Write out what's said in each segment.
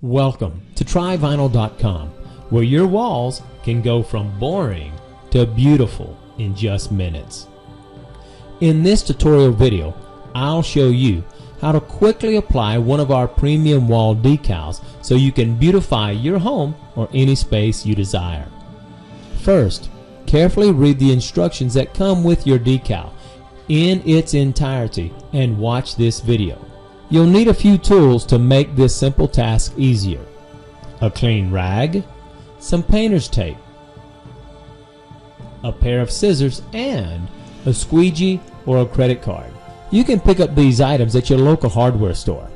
Welcome to tryvinyl.com, where your walls can go from boring to beautiful in just minutes. In this tutorial video, I'll show you how to quickly apply one of our premium wall decals so you can beautify your home or any space you desire. First, carefully read the instructions that come with your decal in its entirety and watch this video. You'll need a few tools to make this simple task easier: a clean rag, some painter's tape, a pair of scissors, and a squeegee or a credit card. You can pick up these items at your local hardware store.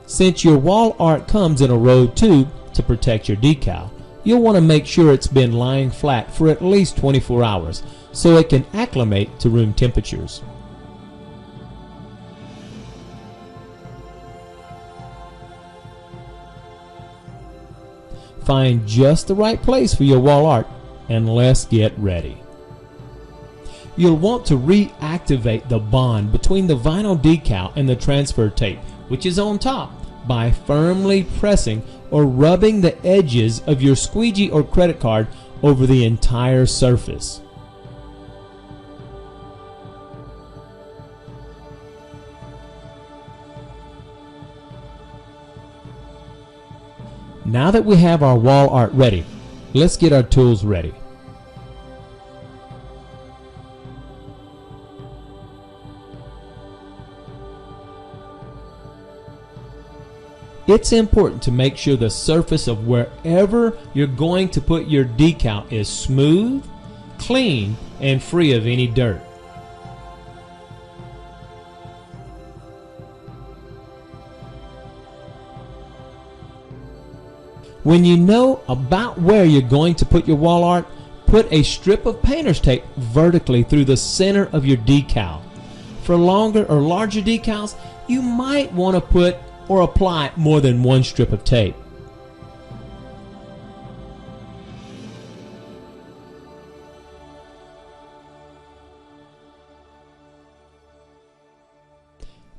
Since your wall art comes in a rolled tube to protect your decal, you'll want to make sure it's been lying flat for at least 24 hours so it can acclimate to room temperatures. Find just the right place for your wall art and let's get ready. You'll want to reactivate the bond between the vinyl decal and the transfer tape, which is on top, by firmly pressing or rubbing the edges of your squeegee or credit card over the entire surface. Now that we have our wall art ready, let's get our tools ready. It's important to make sure the surface of wherever you're going to put your decal is smooth, clean, and free of any dirt. When you know about where you're going to put your wall art, put a strip of painter's tape vertically through the center of your decal. For longer or larger decals, you might want to put or apply more than one strip of tape.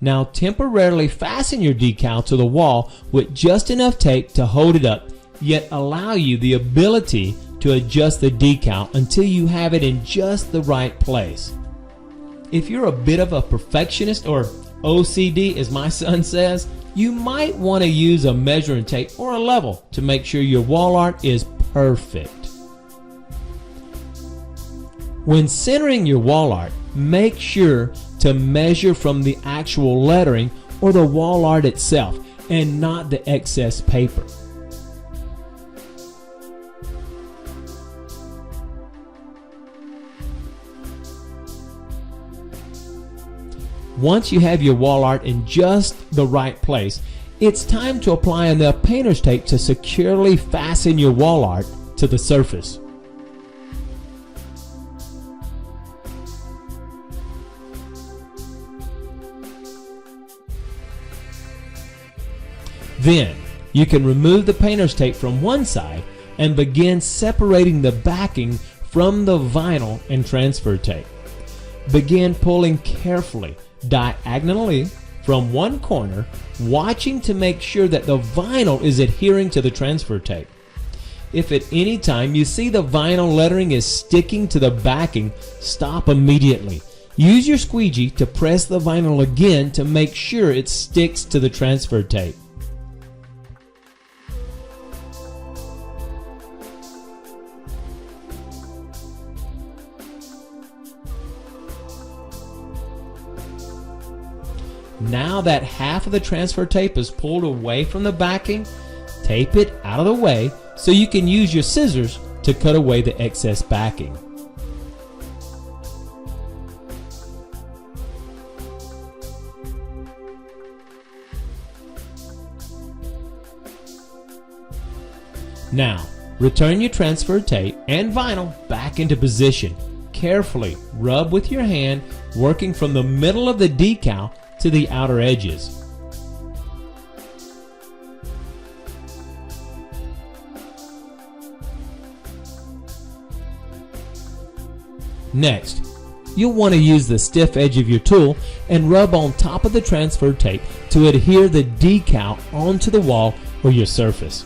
Now temporarily fasten your decal to the wall with just enough tape to hold it up, yet allow you the ability to adjust the decal until you have it in just the right place. If you're a bit of a perfectionist, or OCD as my son says, you might want to use a measuring tape or a level to make sure your wall art is perfect. When centering your wall art, make sure to measure from the actual lettering or the wall art itself and not the excess paper. Once you have your wall art in just the right place, it's time to apply enough painter's tape to securely fasten your wall art to the surface. Then, you can remove the painter's tape from one side and begin separating the backing from the vinyl and transfer tape. Begin pulling carefully, diagonally from one corner, watching to make sure that the vinyl is adhering to the transfer tape. If at any time you see the vinyl lettering is sticking to the backing, stop immediately. Use your squeegee to press the vinyl again to make sure it sticks to the transfer tape. Now that half of the transfer tape is pulled away from the backing, tape it out of the way so you can use your scissors to cut away the excess backing. Now, return your transfer tape and vinyl back into position. Carefully rub with your hand, working from the middle of the decal to the outer edges. Next, you'll want to use the stiff edge of your tool and rub on top of the transfer tape to adhere the decal onto the wall or your surface.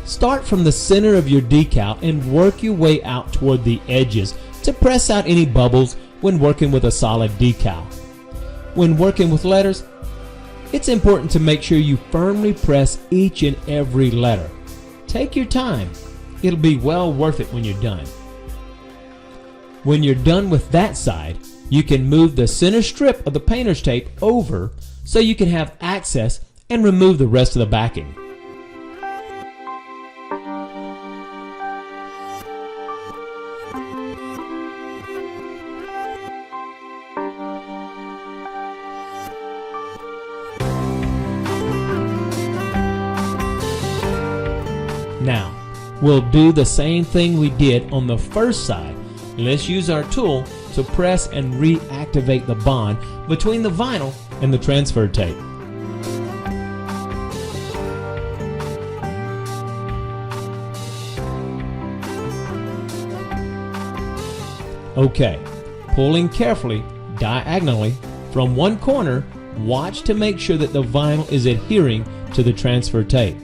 Start from the center of your decal and work your way out toward the edges to press out any bubbles when working with a solid decal. When working with letters, it's important to make sure you firmly press each and every letter. Take your time. It'll be well worth it when you're done. When you're done with that side, you can move the center strip of the painter's tape over so you can have access and remove the rest of the backing. Now, we'll do the same thing we did on the first side. Let's use our tool to press and reactivate the bond between the vinyl and the transfer tape. Okay, pulling carefully diagonally from one corner, watch to make sure that the vinyl is adhering to the transfer tape.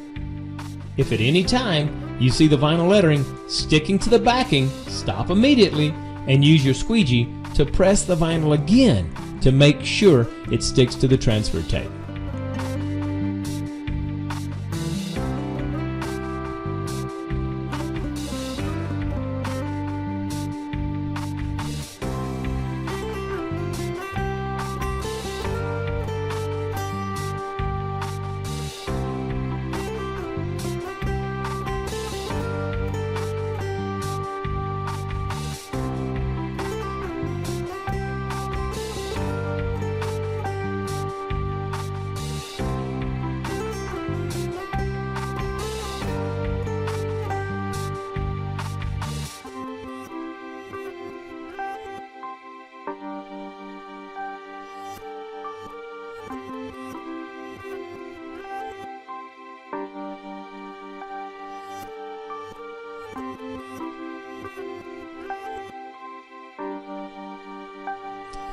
If at any time you see the vinyl lettering sticking to the backing, stop immediately and use your squeegee to press the vinyl again to make sure it sticks to the transfer tape.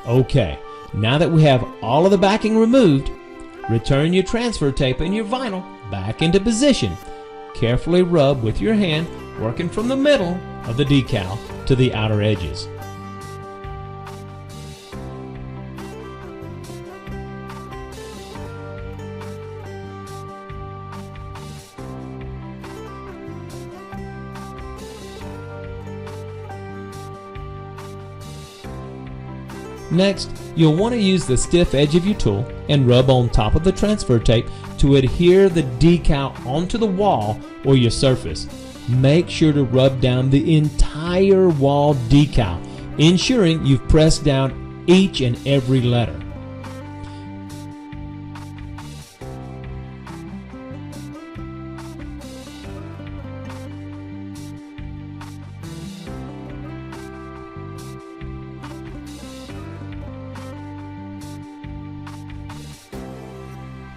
Okay, now that we have all of the backing removed, return your transfer tape and your vinyl back into position. Carefully rub with your hand, working from the middle of the decal to the outer edges. Next, you'll want to use the stiff edge of your tool and rub on top of the transfer tape to adhere the decal onto the wall or your surface. Make sure to rub down the entire wall decal, ensuring you've pressed down each and every letter.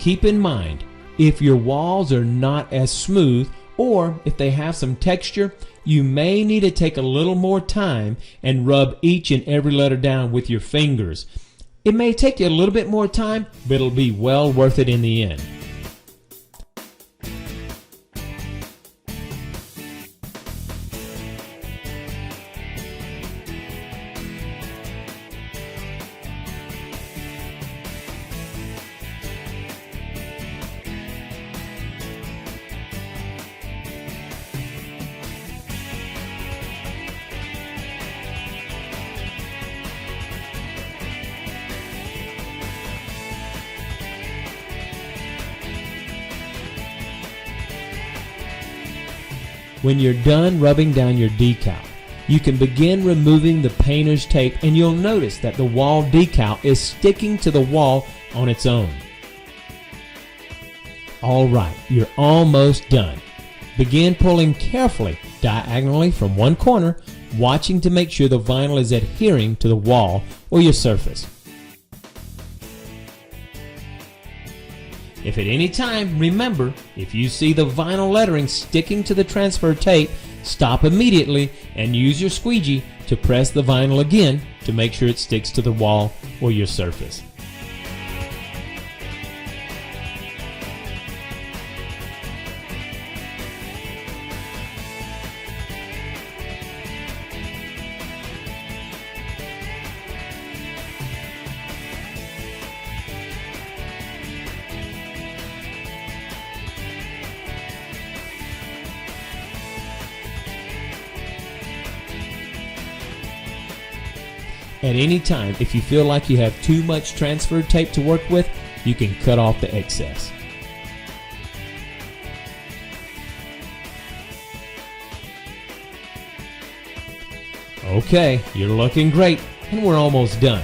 Keep in mind, if your walls are not as smooth or if they have some texture, you may need to take a little more time and rub each and every letter down with your fingers. It may take you a little bit more time, but it'll be well worth it in the end. When you're done rubbing down your decal, you can begin removing the painter's tape and you'll notice that the wall decal is sticking to the wall on its own. Alright, you're almost done. Begin pulling carefully diagonally from one corner, watching to make sure the vinyl is adhering to the wall or your surface. If at any time, remember, if you see the vinyl lettering sticking to the transfer tape, stop immediately and use your squeegee to press the vinyl again to make sure it sticks to the wall or your surface. At any time, if you feel like you have too much transfer tape to work with, you can cut off the excess. Okay, you're looking great, and we're almost done.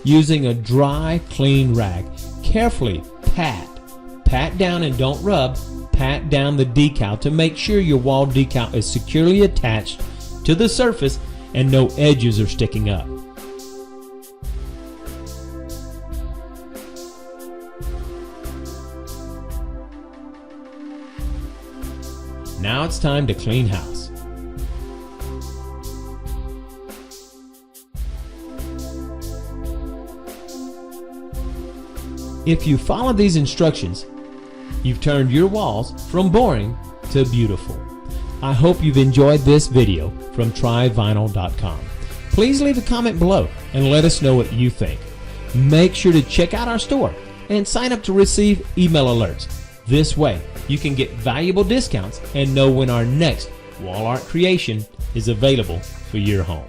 Using a dry, clean rag, carefully pat down and don't rub, pat down the decal to make sure your wall decal is securely attached to the surface and no edges are sticking up. Now it's time to clean house. If you follow these instructions, you've turned your walls from boring to beautiful. I hope you've enjoyed this video from tryvinyl.com. Please leave a comment below and let us know what you think. Make sure to check out our store and sign up to receive email alerts. This way, you can get valuable discounts and know when our next wall art creation is available for your home.